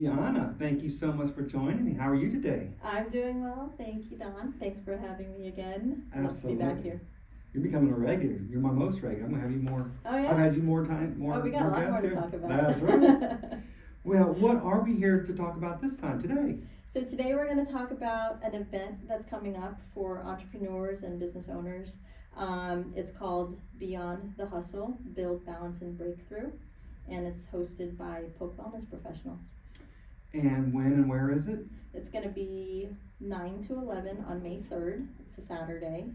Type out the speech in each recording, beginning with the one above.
Gianna, thank you so much for joining me. How are you today? I'm doing well, thank you, Don. Thanks for having me again. Love to be back Absolutely. here. You're becoming a regular. You're my most regular. I'm gonna have you more. Oh I've yeah? had you more time, Oh, we got a more lot guests more to here. talk That's right. about. Well, what are we here to talk about this time today? So today we're going to talk about an event that's coming up for entrepreneurs and business owners. It's called Beyond the Hustle: Build, Balance, and Breakthrough, and it's hosted by Polk Wellness Professionals. And when and where is it? It's going to be 9 to 11 on May 3rd. It's a Saturday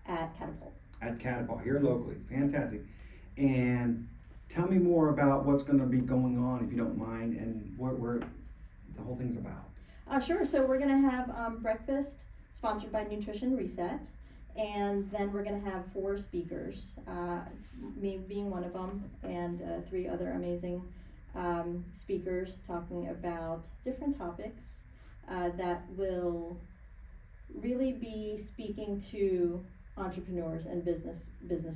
at Catapult. At Catapult here locally. Fantastic. And tell me more about what's going to be going on, if you don't mind, and what the whole thing's about. Sure. So we're going to have breakfast sponsored by Nutrition Reset, and then we're going to have 4 speakers, me being one of them, and 3 other amazing speakers talking about different topics that will really be speaking to entrepreneurs and business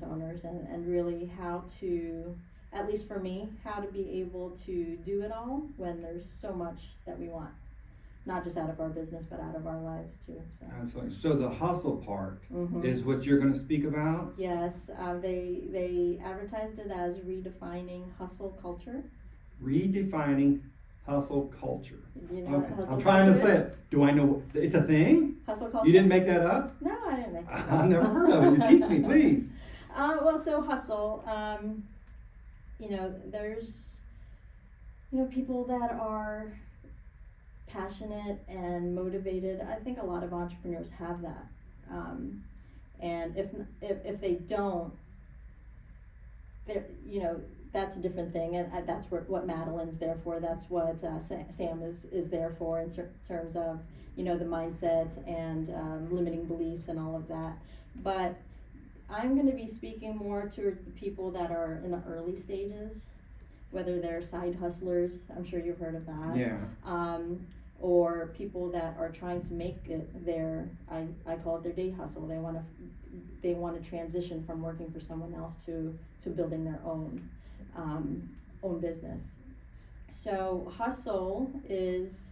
owners, and really how to, at least for me, how to be able to do it all when there's so much that we want, not just out of our business but out of our lives too. So Absolutely. So the hustle part Mhm. is what you're going to speak about? Yes, they advertised it as redefining hustle culture. Redefining hustle culture. Do you know what Okay, hustle I'm trying to culture say is? it. Do I know it's a thing? Hustle culture. You didn't make that up? No, I didn't make that. I've never heard of it. You teach me, please. Well, so hustle. There's people that are passionate and motivated. I think a lot of entrepreneurs have that, and if they don't, that's a different thing, and that's what Madeline's there for. That's what Sam is there for in terms of the mindset and limiting beliefs and all of that. But I'm going to be speaking more to the people that are in the early stages, whether they're side hustlers. I'm sure you've heard of that. Yeah. Or people that are trying to make it their, I call it their day hustle. They want to transition from working for someone else to building their own business. So hustle is,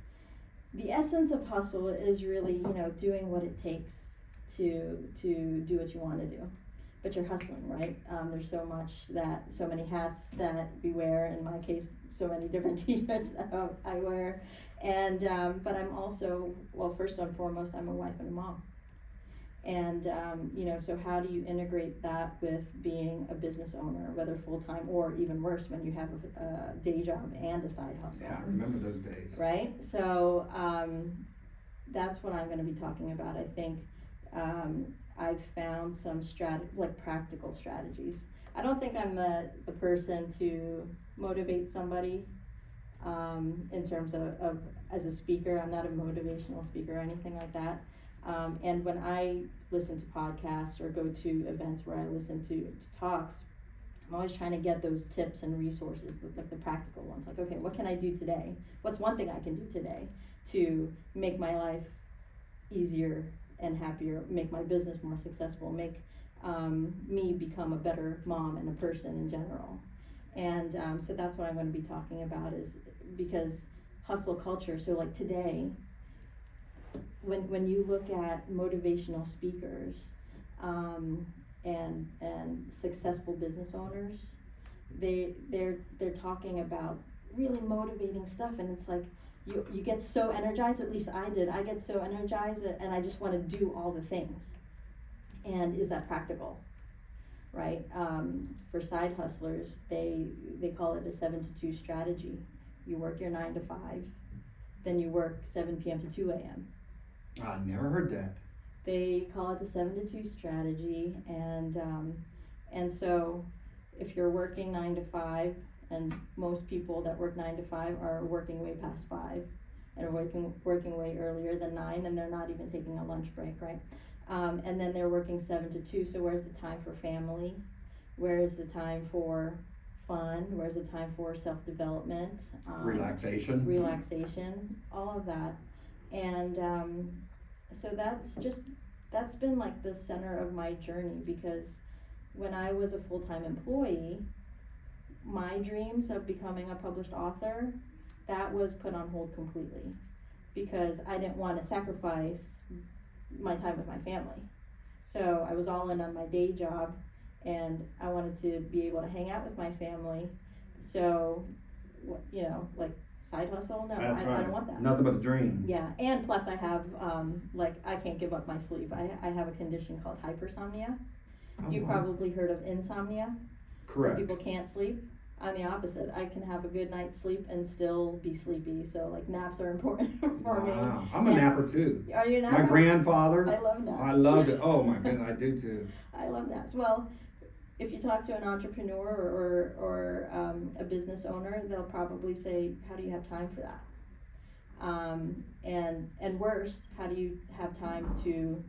the essence of hustle is really doing what it takes to do what you want to do, but you're hustling, right? There's so many hats that we wear. In my case, so many different t-shirts that I wear, and but I'm also, well, first and foremost, I'm a wife and a mom. And so how do you integrate that with being a business owner, whether full-time or even worse, when you have a day job and a side hustle? Yeah, I remember those days. Right? So that's what I'm going to be talking about. I think I've found some practical strategies. I don't think I'm the person to motivate somebody in terms of as a speaker. I'm not a motivational speaker or anything like that. And when I listen to podcasts or go to events where I listen to talks, I'm always trying to get those tips and resources, like the practical ones. Like, okay, what can I do today? What's one thing I can do today to make my life easier and happier, make my business more successful, make me become a better mom and a person in general? And so that's what I'm going to be talking about, is because hustle culture. So like today, when you look at motivational speakers and successful business owners, they're talking about really motivating stuff, and it's like you get so energized. At least I did. I get so energized and I just want to do all the things. And is that practical? Right? For side hustlers, they call it a 7 to 2 strategy. You work your 9 to 5, then you work 7 p.m. to 2 a.m. I never heard that. They call it the 7 to 2 strategy, and so if you're working 9 to 5, and most people that work 9 to 5 are working way past 5, and are working way earlier than 9, and they're not even taking a lunch break, right? And then they're working 7 to 2. So where's the time for family? Where's the time for fun? Where's the time for self-development? Relaxation, all of that. And so that's been like the center of my journey, because when I was a full-time employee, my dreams of becoming a published author that was put on hold completely because I didn't want to sacrifice my time with my family. So I was all in on my day job, and I wanted to be able to hang out with my family. So, you know, like side hustle, no, That's I right. don't want that. Nothing but a dream. Yeah, and plus I have, like, I can't give up my sleep. I have a condition called hypersomnia. Oh, You've wow. probably heard of insomnia, where Correct. people can't sleep. I'm the opposite. I can have a good night's sleep and still be sleepy. So like naps are important for me. Wow. I'm a And- napper too. Are you a My napper? grandfather. I love naps. I loved it. Oh my goodness, I do too. I love naps. Well, if you talk to an entrepreneur or a business owner, they'll probably say, "How do you have time for that?" And worse, how do you have time to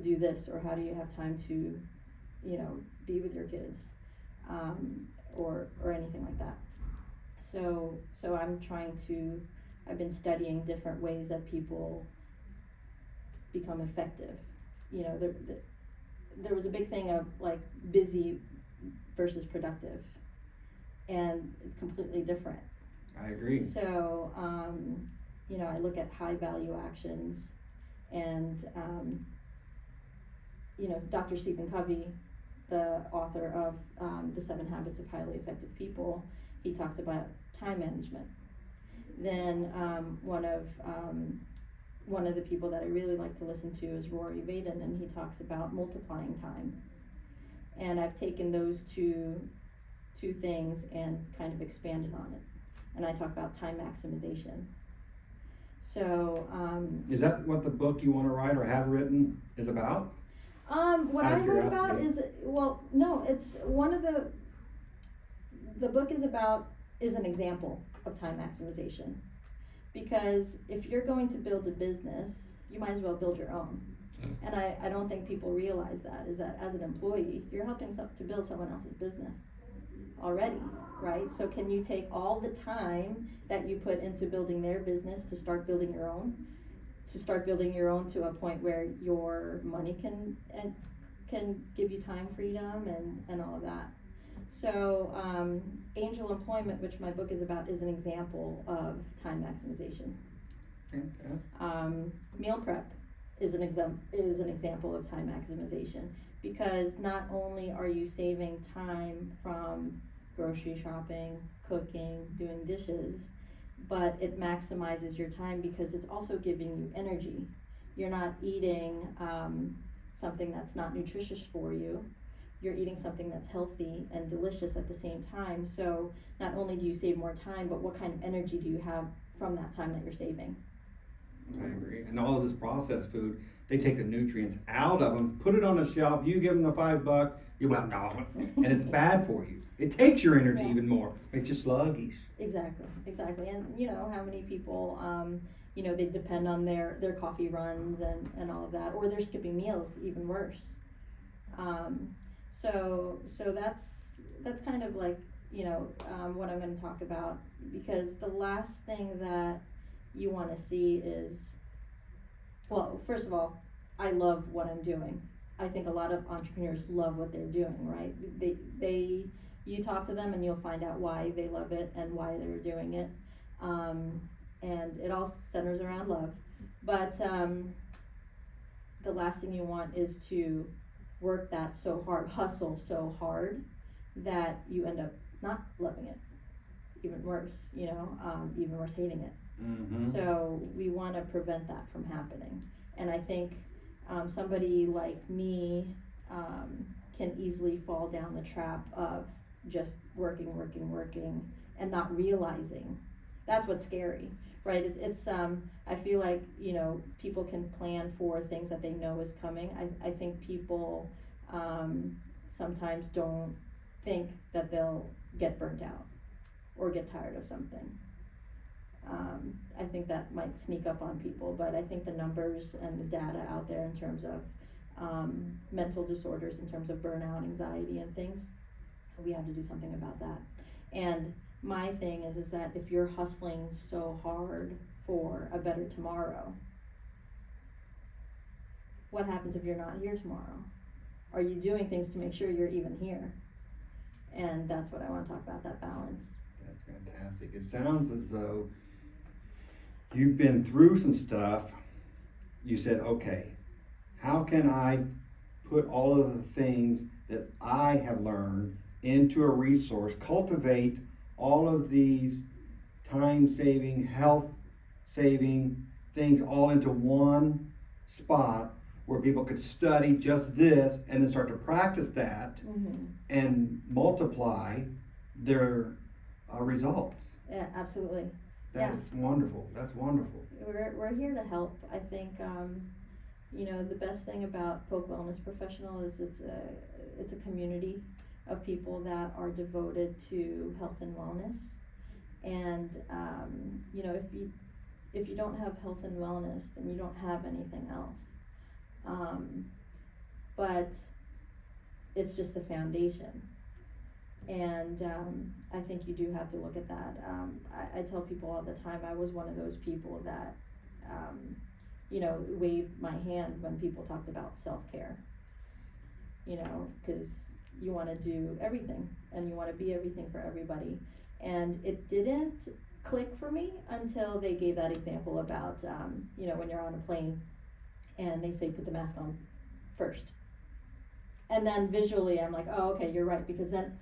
do this, or how do you have time to, you know, be with your kids, or anything like that. So I've been studying different ways that people become effective. You know, there was a big thing of like busy versus productive, and it's completely different. I agree. So, you know, I look at high value actions, and, you know, Dr. Stephen Covey, the author of The 7 Habits of Highly Effective People, he talks about time management. Then one of the people that I really like to listen to is Rory Vaden, and he talks about multiplying time. And I've taken those two things and kind of expanded on it. And I talk about time maximization. So Is that what the book you want to write or have written is about? what Out I of wrote about curiosity. is, well, no, it's one of the book is an example of time maximization. Because if you're going to build a business, you might as well build your own. And I don't think people realize that, is that as an employee, you're helping to build someone else's business already, right? So can you take all the time that you put into building their business to start building your own? To start building your own to a point where your money can give you time freedom and all of that. So angel employment, which my book is about, is an example of time maximization. Fantastic. Meal prep is an example of time maximization, because not only are you saving time from grocery shopping, cooking, doing dishes, but it maximizes your time because it's also giving you energy. You're not eating something that's not nutritious for you. You're eating something that's healthy and delicious at the same time. So not only do you save more time, but what kind of energy do you have from that time that you're saving? I agree. And all of this processed food, they take the nutrients out of them, put it on a shelf, you give them the $5, you went, no, and it's bad for you. It takes your energy Yeah. even more. Makes you sluggish. Exactly. And you know, how many people, you know, they depend on their coffee runs and all of that, or they're skipping meals, even worse. So that's kind of like, you know, what I'm going to talk about, because the last thing that you want to see is, well, first of all, I love what I'm doing. I think a lot of entrepreneurs love what they're doing, right? You talk to them and you'll find out why they love it and why they're doing it. And it all centers around love. But the last thing you want is to work that so hard, hustle so hard, that you end up not loving it. Even worse, you know, even worse, hating it. Mm-hmm. So we want to prevent that from happening. And I think somebody like me can easily fall down the trap of just working, and not realizing. That's what's scary, right? It's I feel like, you know, people can plan for things that they know is coming. I think people sometimes don't think that they'll get burnt out or get tired of something. I think that might sneak up on people, but I think the numbers and the data out there in terms of mental disorders, in terms of burnout, anxiety, and things, we have to do something about that. And my thing is that if you're hustling so hard for a better tomorrow, what happens if you're not here tomorrow? Are you doing things to make sure you're even here? And that's what I want to talk about, that balance. That's Fantastic. It sounds as though you've been through some stuff. You said, okay, how can I put all of the things that I have learned into a resource, cultivate all of these time-saving, health-saving things all into one spot where people could study just this and then start to practice that Mm-hmm. and multiply their results. Yeah, absolutely. That's wonderful. That's wonderful. We're here to help. I think the best thing about Polk Wellness Professional is it's a community of people that are devoted to health and wellness. And if you don't have health and wellness, then you don't have anything else. But it's just a foundation. And I think you do have to look at that. I tell people all the time, I was one of those people that, waved my hand when people talked about self-care. Because you want to do everything and you want to be everything for everybody. And it didn't click for me until they gave that example about, when you're on a plane and they say put the mask on first. And then visually I'm like, oh, okay, you're right, because then,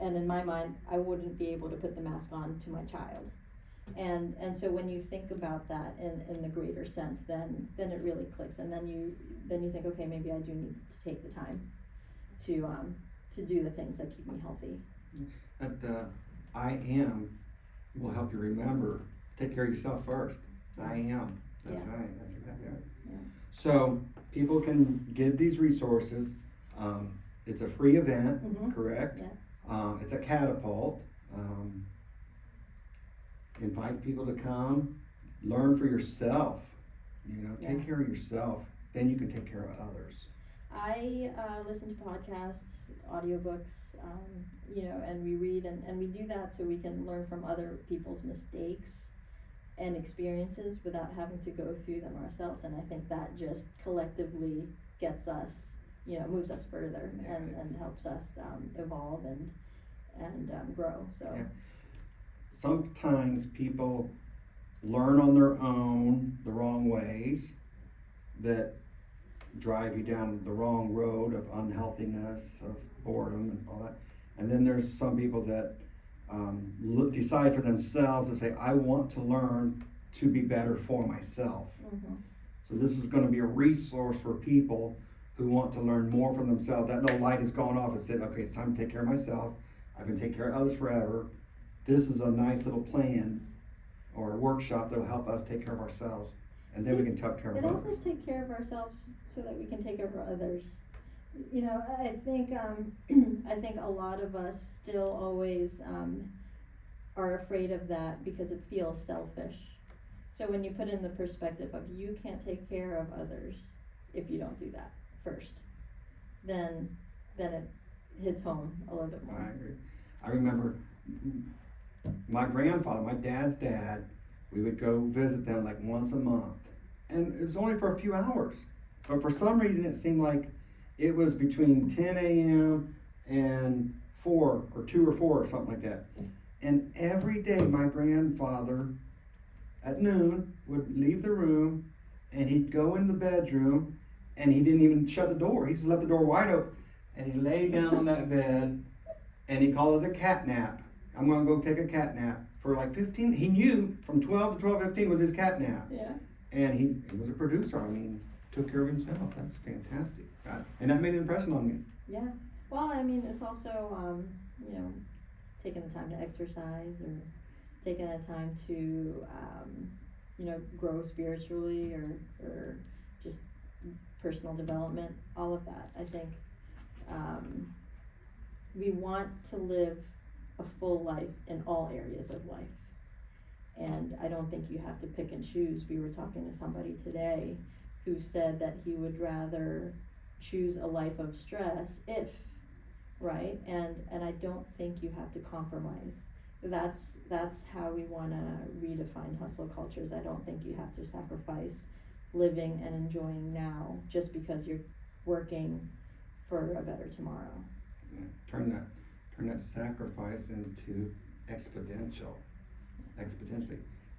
and in my mind, I wouldn't be able to put the mask on to my child. And so when you think about that in the greater sense, then it really clicks, and then you think, okay, maybe I do need to take the time to do the things that keep me healthy. But I am will help you remember, take care of yourself first. I am. That's Yeah. right. That's exactly right. Yeah. So people can get these resources. It's a free event, Mhm. correct? Yeah. It's a catapult. Invite people to come, learn for yourself. Take Yeah. care of yourself. Then you can take care of others. I listen to podcasts, audiobooks, and we read, and we do that so we can learn from other people's mistakes and experiences without having to go through them ourselves. And I think that just collectively gets us, moves us further, Yeah, and helps us evolve and grow. So Yeah. Sometimes people learn on their own the wrong ways that drive you down the wrong road of unhealthiness, of boredom and all that. And then there's some people that decide for themselves and say, I want to learn to be better for myself. mhm. So this is going to be a resource for people who want to learn more for themselves. That little light has gone off and said, okay, it's time to take care of myself. I've been taking care of others forever. This is a nice little plan or a workshop that'll help us take care of ourselves. And then we can take care of It helps others. us take care of ourselves so that we can take care of others. I think I think a lot of us still always are afraid of that because it feels selfish. So when you put in the perspective of you can't take care of others if you don't do that first, then it hits home a little bit I more. agree. I remember my grandfather, my dad's dad, we would go visit them like once a month. And it was only for a few hours. But for some reason it seemed like it was between 10 a.m. and 4 or 2 or 4 or something like that. And every day my grandfather at noon would leave the room and he'd go in the bedroom and he didn't even shut the door. He just left the door wide open. And he lay down on that bed and he called it a cat nap. I'm gonna go take a cat nap for like 15. He knew from 12 to 12:15 was his cat nap. Yeah. And he was a producer. I mean, took care of himself. That's fantastic. And that made an impression on me. Yeah. Well, I mean, it's also taking the time to exercise or taking the time to grow spiritually or just personal development. All of that. I think we want to live a full life in all areas of life. And I don't think you have to pick and choose. We were talking to somebody today who said that he would rather choose a life of stress right? And I don't think you have to compromise. That's how we want to redefine hustle cultures. I don't think you have to sacrifice living and enjoying now just because you're working for a better tomorrow. Yeah. Turn that sacrifice into exponentially.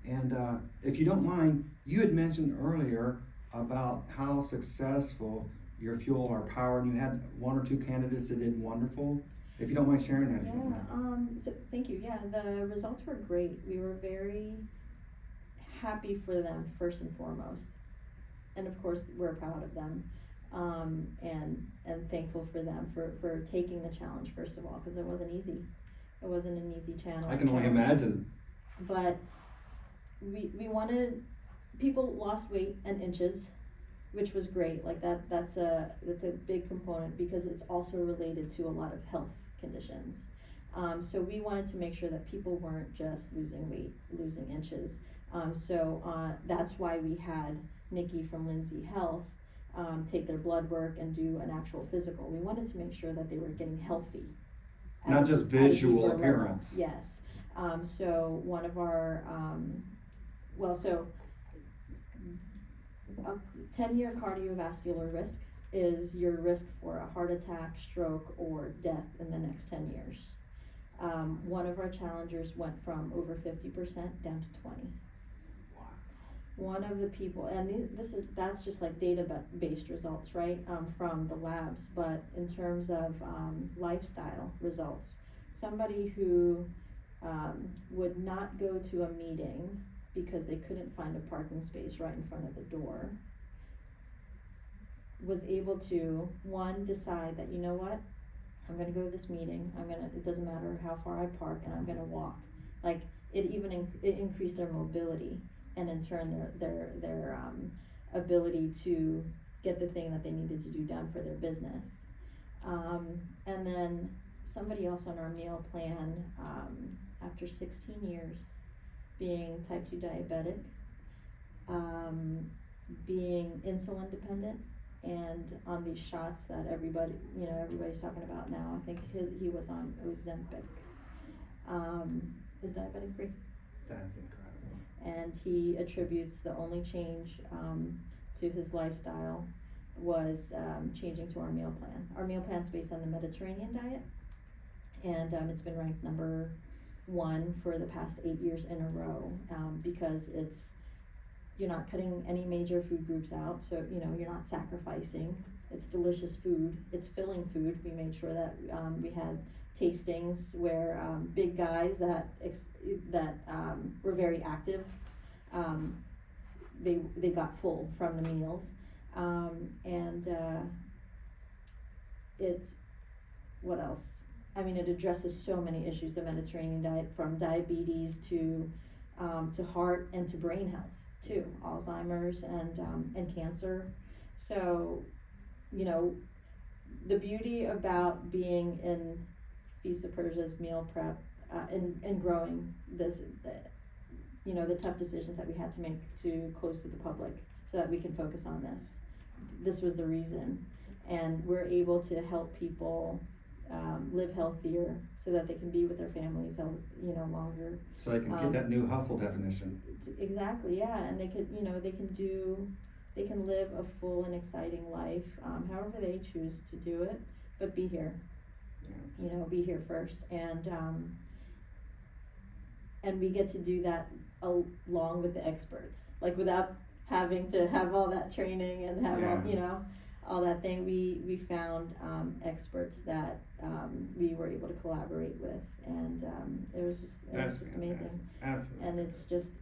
And if you don't mind, you had mentioned earlier about how successful your fuel or power, and you had one or two candidates that did wonderful. If you don't mind sharing that, if you don't mind. So thank you. Yeah, the results were great. We were very happy for them first and foremost, and of course we're proud of them, and thankful for them for taking the challenge first of all, because it wasn't easy. It wasn't an easy channel. I can only imagine. But we wanted, people lost weight and inches, which was great. Like that's a big component because it's also related to a lot of health conditions. So we wanted to make sure that people weren't just losing weight, losing inches. That's why we had Nikki from Lindsay Health take their blood work and do an actual physical. We wanted to make sure that they were getting healthy. Not just visual appearance. Yes. So one of our, a 10-year cardiovascular risk is your risk for a heart attack, stroke, or death in the next 10 years. One of our challengers went from over 50% down to 20. Wow. One of the people, and that's just like data-based results, right, from the labs, but in terms of lifestyle results, somebody who would not go to a meeting because they couldn't find a parking space right in front of the door was able to, one, decide that, you know what, I'm gonna go to this meeting, it doesn't matter how far I park, and I'm gonna walk. Like, it even it increased their mobility, and in turn their ability to get the thing that they needed to do done for their business. And then somebody else on our meal plan, after 16 years being type 2 diabetic, being insulin dependent, and on these shots that everybody's talking about now. I think he was on Ozempic, is diabetic free. That's incredible. And he attributes the only change to his lifestyle was changing to our meal plan. Our meal plan's based on the Mediterranean diet, and it's been ranked number 1 for the past 8 years in a row, because you're not cutting any major food groups out, so you're not sacrificing. It's delicious food. It's filling food. We made sure that we had tastings where big guys that were very active, they got full from the meals, and it's what else? I mean, it addresses so many issues. The Mediterranean diet, from diabetes to heart and to brain health too, Alzheimer's and cancer. So, the beauty about being in Feast of Persia's meal prep and growing this, the tough decisions that we had to make to close to the public so that we can focus on this. This was the reason, and we're able to help people live healthier so that they can be with their families, longer. So they can get that new hustle definition. Exactly, yeah, and they can live a full and exciting life, however they choose to do it, but be here. Yeah. Be here first, and we get to do that along with the experts, like without having to have all that training and have all that thing. We found experts that we were able to collaborate with, and it was just amazing. Absolutely. And it's just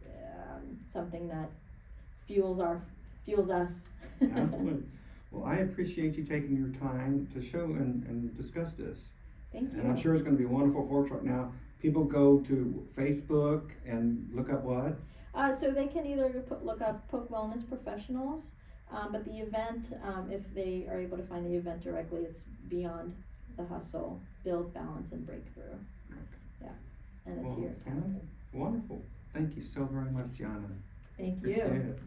something that fuels us. Absolutely. Well, I appreciate you taking your time to show and discuss this. Thank you. And I'm sure it's going to be wonderful for us right now. People go to Facebook and look up what? So they can either look up Poke Wellness Professionals, but the event, if they are able to find the event directly, it's Beyond the Hustle, Build, Balance, and Breakthrough. Okay. Yeah, and it's here. Wonderful. Thank you so very much, Gianna. Thank you. Appreciate it.